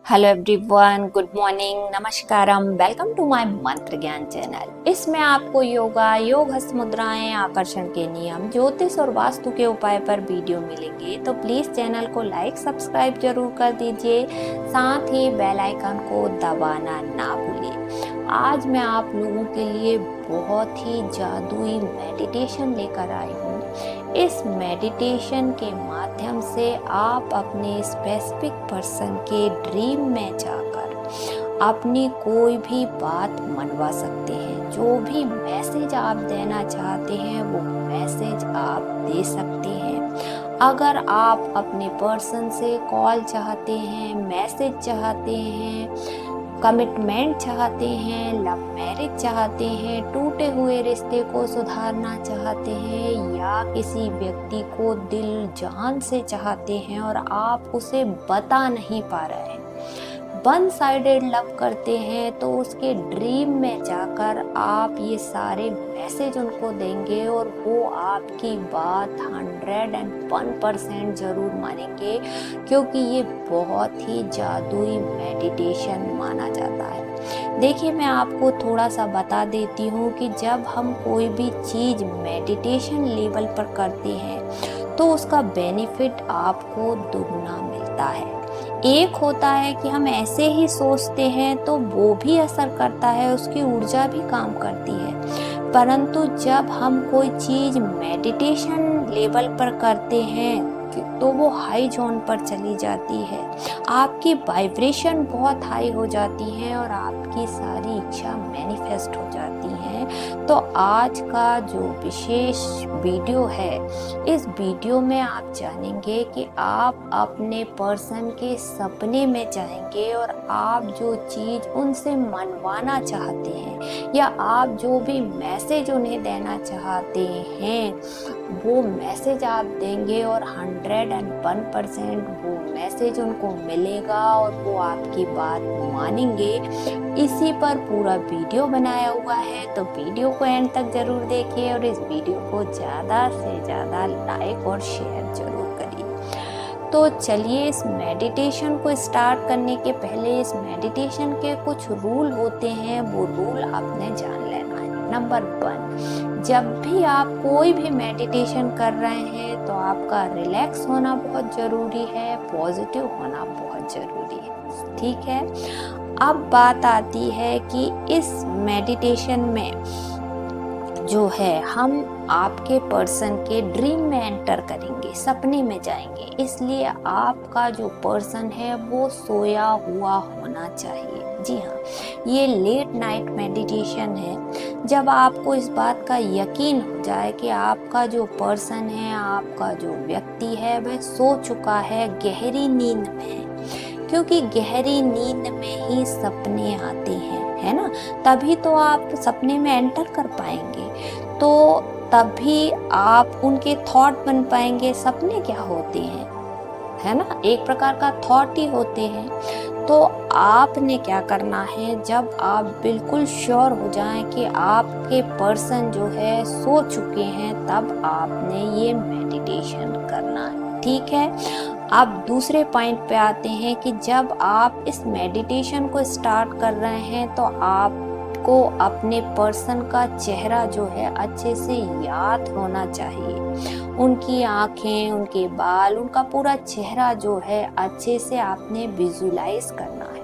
Hello everyone, good morning, नमस्कारम, welcome to my Mantra Gyan channel. इसमें आपको योगा, योग, हस्त मुद्राएं, आकर्षण के नियम, ज्योतिष और वास्तु के उपाय पर वीडियो मिलेंगे। तो प्लीज चैनल को लाइक सब्सक्राइब जरूर कर दीजिए, साथ ही बेल आइकन को दबाना ना भूलिए। आज मैं आप लोगों के लिए बहुत ही जादुई मेडिटेशन लेकर आई हूँ। इस मेडिटेशन के माध्यम से आप अपने स्पेसिफिक पर्सन के ड्रीम में जाकर अपनी कोई भी बात मनवा सकते हैं। जो भी मैसेज आप देना चाहते हैं वो मैसेज आप दे सकते हैं। अगर आप अपने पर्सन से कॉल चाहते हैं, मैसेज चाहते हैं, कमिटमेंट चाहते हैं, लव मैरिज चाहते हैं, टूटे हुए रिश्ते को सुधारना चाहते हैं, या किसी व्यक्ति को दिल जान से चाहते हैं और आप उसे बता नहीं पा रहे हैं, वन साइडेड लव करते हैं, तो उसके ड्रीम में जाकर आप ये सारे मैसेज उनको देंगे और वो आपकी बात 101% जरूर मानेंगे, क्योंकि ये बहुत ही जादुई मेडिटेशन माना जाता है। देखिए, मैं आपको थोड़ा सा बता देती हूँ कि जब हम कोई भी चीज़ मेडिटेशन लेवल पर करते हैं तो उसका बेनिफिट आपको दुगना मिलता है। एक होता है कि हम ऐसे ही सोचते हैं तो वो भी असर करता है, उसकी ऊर्जा भी काम करती है, परंतु जब हम कोई चीज़ मेडिटेशन लेवल पर करते हैं तो वो हाई जोन पर चली जाती है, आपकी वाइब्रेशन बहुत हाई हो जाती है और आपकी सारी इच्छा मैनिफेस्ट हो जाती है। तो आज का जो विशेष वीडियो है, इस वीडियो में आप जानेंगे कि आप अपने पर्सन के सपने में जाएंगे और आप जो चीज़ उनसे मनवाना चाहते हैं या आप जो भी मैसेज उन्हें देना चाहते हैं वो मैसेज आप देंगे और 101% वो मैसेज उनको मिलेगा और वो आपकी बात मानेंगे। इसी पर पूरा वीडियो बनाया हुआ है, तो वीडियो को एंड तक जरूर देखिए और इस वीडियो को ज़्यादा से ज़्यादा लाइक और शेयर जरूर करिए। तो चलिए, इस मेडिटेशन को स्टार्ट करने के पहले इस मेडिटेशन के कुछ रूल होते हैं, वो रूल आपने जान लेना है। नंबर 1, जब भी आप कोई भी मेडिटेशन कर रहे हैं तो आपका रिलैक्स होना बहुत ज़रूरी है, पॉजिटिव होना बहुत ज़रूरी है। ठीक है, अब बात आती है कि इस मेडिटेशन में जो है हम आपके पर्सन के ड्रीम में एंटर करेंगे, सपने में जाएंगे, इसलिए आपका जो पर्सन है वो सोया हुआ होना चाहिए। जी हाँ, ये लेट नाइट मेडिटेशन है। जब आपको इस बात का यकीन हो जाए कि आपका जो पर्सन है, आपका जो व्यक्ति है, वह सो चुका है, गहरी नींद में है, क्योंकि गहरी नींद में ही सपने आते हैं, है ना, तभी तो आप सपने में एंटर कर पाएंगे, तो तभी आप उनके थॉट बन पाएंगे। सपने क्या होते हैं, है ना, एक प्रकार का थॉट ही होते हैं। तो आपने क्या करना है, जब आप बिल्कुल श्योर हो जाएं कि आपके पर्सन जो है सो चुके हैं, तब आपने ये मेडिटेशन करना है। ठीक है, अब दूसरे पॉइंट पे आते हैं कि जब आप इस मेडिटेशन को स्टार्ट कर रहे हैं तो आपको अपने पर्सन का चेहरा जो है अच्छे से याद होना चाहिए। उनकी आँखें, उनके बाल, उनका पूरा चेहरा जो है अच्छे से आपने विजुलाइज करना है।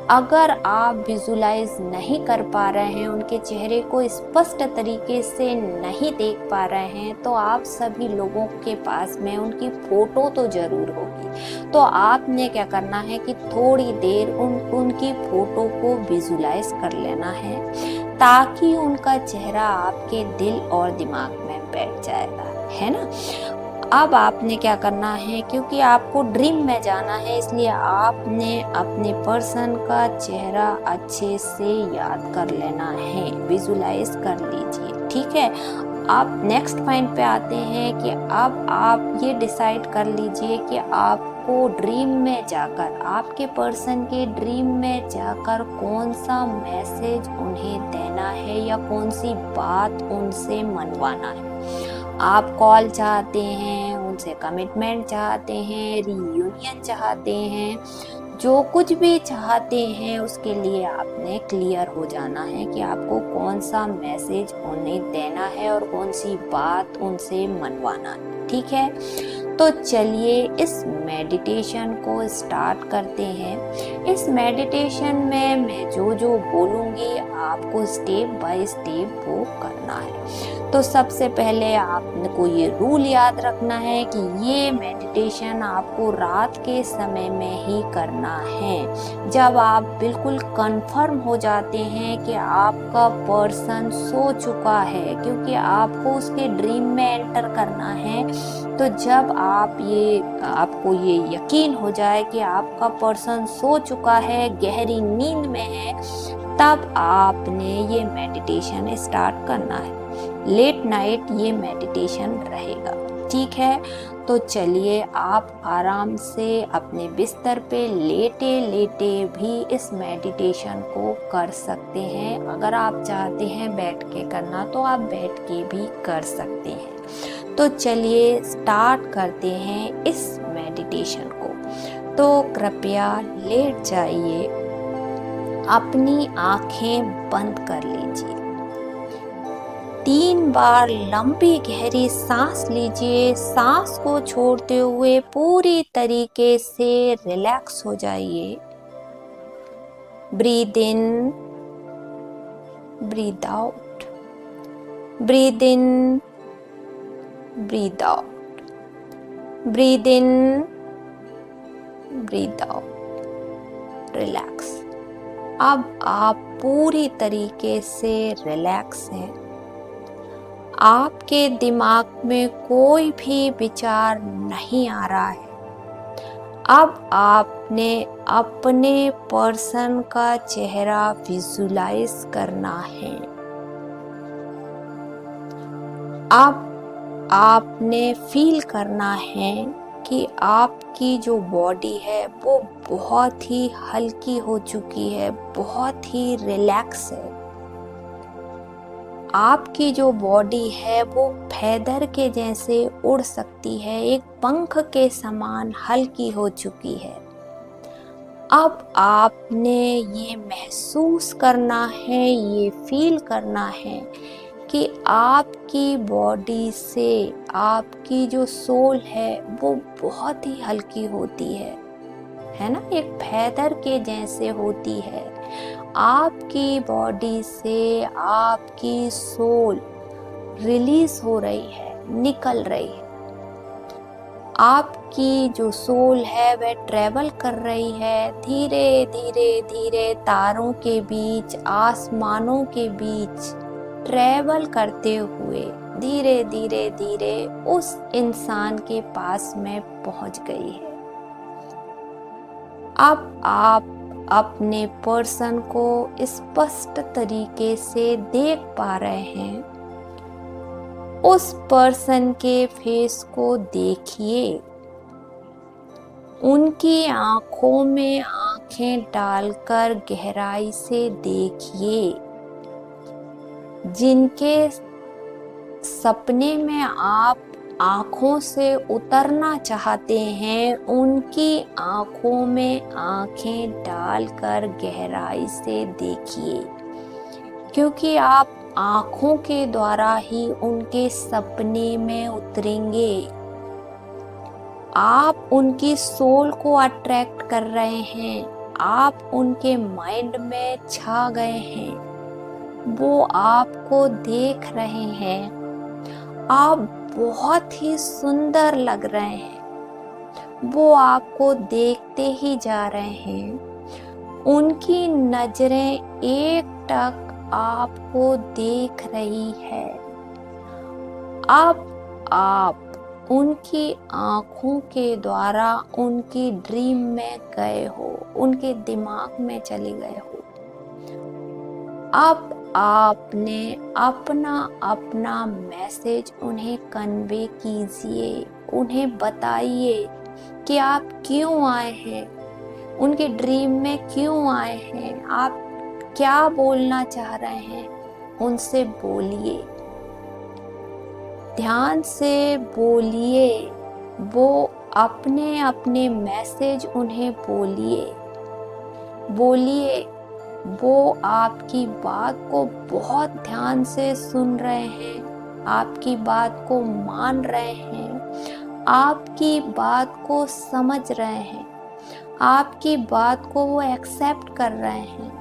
अगर आप विजुलाइज नहीं कर पा रहे हैं, उनके चेहरे को स्पष्ट तरीके से नहीं देख पा रहे हैं, तो आप सभी लोगों के पास में उनकी फोटो तो जरूर होगी। तो आपने क्या करना है कि थोड़ी देर उनकी फोटो को विजुलाइज कर लेना है, ताकि उनका चेहरा आपके दिल और दिमाग में बैठ जाएगा, है ना। अब आपने क्या करना है, क्योंकि आपको ड्रीम में जाना है, इसलिए आपने अपने पर्सन का चेहरा अच्छे से याद कर लेना है, विजुलाइज कर लीजिए। ठीक है, आप नेक्स्ट पॉइंट पे आते हैं कि अब आप ये डिसाइड कर लीजिए कि आपको ड्रीम में जाकर, आपके पर्सन के ड्रीम में जाकर कौन सा मैसेज उन्हें देना है या कौन सी बात उनसे मनवाना है। आप कॉल चाहते हैं, उनसे कमिटमेंट चाहते हैं, रियूनियन चाहते हैं, जो कुछ भी चाहते हैं उसके लिए आपने क्लियर हो जाना है कि आपको कौन सा मैसेज उन्हें देना है और कौन सी बात उनसे मनवाना है। ठीक है, तो चलिए इस मेडिटेशन को स्टार्ट करते हैं। इस मेडिटेशन में मैं जो जो बोलूँगी आपको स्टेप बाय स्टेप वो करना है। तो सबसे पहले आपको ये रूल याद रखना है कि ये मेडिटेशन आपको रात के समय में ही करना है, जब आप बिल्कुल कंफर्म हो जाते हैं कि आपका पर्सन सो चुका है, क्योंकि आपको उसके ड्रीम में एंटर करना है। तो जब आपको ये यकीन हो जाए कि आपका पर्सन सो चुका है, गहरी नींद में है, तब आपने ये मेडिटेशन स्टार्ट करना है। लेट नाइट ये मेडिटेशन रहेगा। ठीक है, तो चलिए आप आराम से अपने बिस्तर पे लेटे लेटे भी इस मेडिटेशन को कर सकते हैं। अगर आप चाहते हैं बैठ के करना तो आप बैठ के भी कर सकते हैं। तो चलिए स्टार्ट करते हैं इस मेडिटेशन को। तो कृपया लेट जाइए, अपनी आंखें बंद कर लीजिए, 3 बार लंबी गहरी सांस लीजिए। सांस को छोड़ते हुए पूरी तरीके से रिलैक्स हो जाइए। Breathe in, breathe out, breathe in, breathe out, breathe in, breathe out. Relax. अब आप पूरी तरीके से रिलैक्स हैं। आपके दिमाग में कोई भी विचार नहीं आ रहा है। अब आपने अपने पर्सन का चेहरा विजुलाइज करना है। अब आपने फील करना है कि आपकी जो बॉडी है वो बहुत ही हल्की हो चुकी है, बहुत ही रिलैक्स है। आपकी जो बॉडी है वो फैदर के जैसे उड़ सकती है, एक पंख के समान हल्की हो चुकी है। अब आपने ये महसूस करना है, ये फील करना है कि आपकी बॉडी से आपकी जो सोल है वो बहुत ही हल्की होती है ना, एक फैदर के जैसे होती है। आपकी बॉडी से आपकी सोल रिलीज हो रही है, निकल रही है। आपकी जो सोल है वह ट्रेवल कर रही है धीरे धीरे धीरे, तारों के बीच, आसमानों के बीच ट्रेवल करते हुए धीरे धीरे धीरे उस इंसान के पास में पहुंच गई है। अब आप अपने पर्सन को स्पष्ट तरीके से देख पा रहे हैं। उस पर्सन के फेस को देखिए, उनकी आंखों में आंखें डालकर गहराई से देखिए। जिनके सपने में आप आंखों से उतरना चाहते हैं, उनकी आंखों में आंखें डालकर गहराई से देखिए, क्योंकि आप आंखों के द्वारा ही उनके सपने में उतरेंगे। आप उनकी सोल को अट्रैक्ट कर रहे हैं, आप उनके माइंड में छा गए हैं, वो आपको देख रहे हैं। आप बहुत ही सुंदर लग रहे हैं, वो आपको देखते ही जा रहे हैं। उनकी नजरें एकटक आपको देख रही है। अब आप उनकी आंखों के द्वारा उनकी ड्रीम में गए हो, उनके दिमाग में चले गए हो। अब आपने अपना अपना मैसेज उन्हें कन्वे कीजिए, उन्हें बताइए कि आप क्यों आए हैं, उनके ड्रीम में क्यों आए हैं, आप क्या बोलना चाह रहे हैं, उनसे बोलिए, ध्यान से बोलिए। वो अपने अपने मैसेज उन्हें बोलिए। बोलिए। वो आपकी बात को बहुत ध्यान से सुन रहे हैं, आपकी बात को मान रहे हैं, आपकी बात को समझ रहे हैं, आपकी बात को वो एक्सेप्ट कर रहे हैं।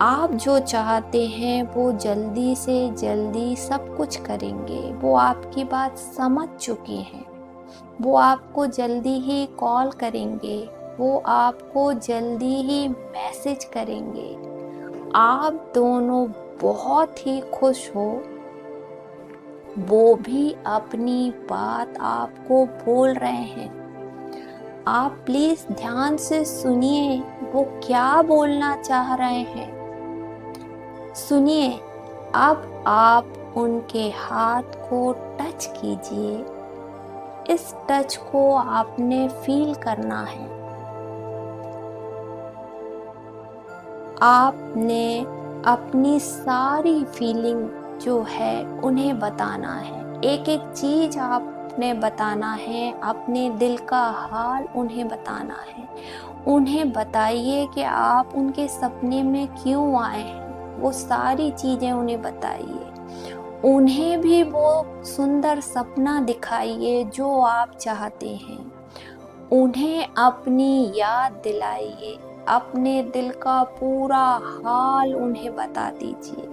आप जो चाहते हैं वो जल्दी से जल्दी सब कुछ करेंगे। वो आपकी बात समझ चुके हैं। वो आपको जल्दी ही कॉल करेंगे, वो आपको जल्दी ही मैसेज करेंगे। आप दोनों बहुत ही खुश हो। वो भी अपनी बात आपको बोल रहे हैं। आप प्लीज ध्यान से सुनिए, वो क्या बोलना चाह रहे हैं। सुनिए। अब आप उनके हाथ को टच कीजिए। इस टच को आपने फील करना है। आपने अपनी सारी फीलिंग जो है उन्हें बताना है। एक एक चीज आपने बताना है, अपने दिल का हाल उन्हें बताना है। उन्हें बताइए कि आप उनके सपने में क्यों आए हैं। वो सारी चीजें उन्हें बताइए। उन्हें भी वो सुंदर सपना दिखाइए जो आप चाहते हैं। उन्हें अपनी याद दिलाइए। अपने दिल का पूरा हाल उन्हें बता दीजिए।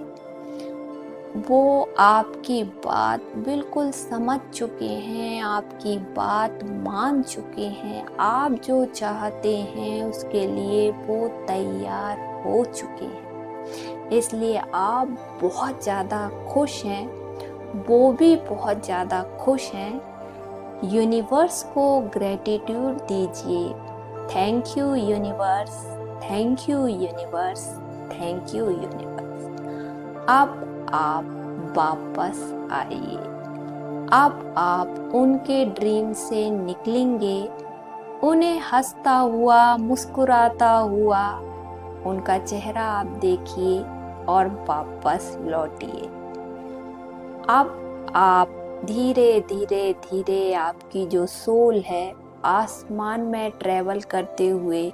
वो आपकी बात बिल्कुल समझ चुके हैं, आपकी बात मान चुके हैं। आप जो चाहते हैं उसके लिए वो तैयार हो चुके हैं। इसलिए आप बहुत ज़्यादा खुश हैं, वो भी बहुत ज़्यादा खुश हैं। यूनिवर्स को ग्रेटिट्यूड दीजिए। Thank you universe, thank you universe, thank you universe. अब आप वापस आइए। अब आप उनके ड्रीम से निकलेंगे। उन्हें हंसता हुआ, मुस्कुराता हुआ उनका चेहरा आप देखिए और वापस लौटिए। अब आप धीरे धीरे धीरे आपकी जो सोल है आसमान में ट्रेवल करते हुए,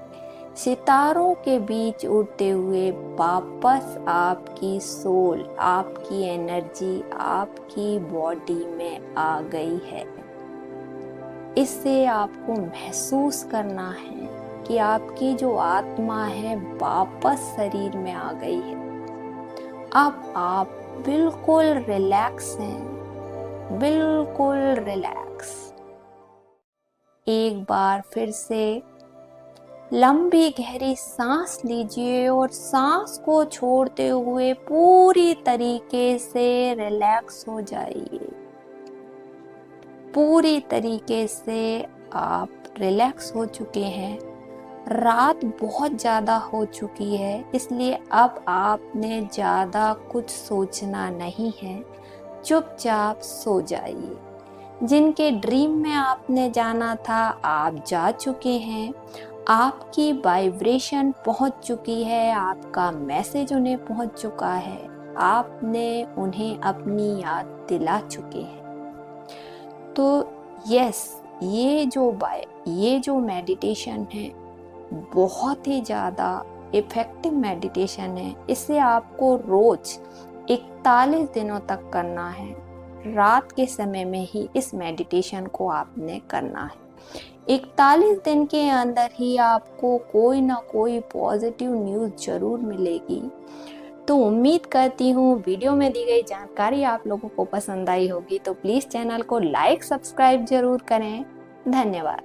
सितारों के बीच उड़ते हुए वापस आपकी सोल, आपकी एनर्जी आपकी बॉडी में आ गई है। इससे आपको महसूस करना है कि आपकी जो आत्मा है वापस शरीर में आ गई है। अब आप बिल्कुल रिलैक्स हैं, बिल्कुल रिलैक्स। एक बार फिर से लंबी गहरी सांस लीजिए और सांस को छोड़ते हुए पूरी तरीके से रिलैक्स हो जाइए। पूरी तरीके से आप रिलैक्स हो चुके हैं। रात बहुत ज़्यादा हो चुकी है, इसलिए अब आपने ज़्यादा कुछ सोचना नहीं है। चुपचाप सो जाइए। जिनके ड्रीम में आपने जाना था आप जा चुके हैं। आपकी वाइब्रेशन पहुंच चुकी है, आपका मैसेज उन्हें पहुंच चुका है। आपने उन्हें अपनी याद दिला चुके हैं। तो यस, ये जो मेडिटेशन है बहुत ही ज़्यादा इफ़ेक्टिव मेडिटेशन है। इसे आपको रोज़ 41 दिनों तक करना है। रात के समय में ही इस मेडिटेशन को आपने करना है। 41 दिन के अंदर ही आपको कोई ना कोई पॉजिटिव न्यूज़ ज़रूर मिलेगी। तो उम्मीद करती हूँ वीडियो में दी गई जानकारी आप लोगों को पसंद आई होगी। तो प्लीज़ चैनल को लाइक सब्सक्राइब ज़रूर करें। धन्यवाद।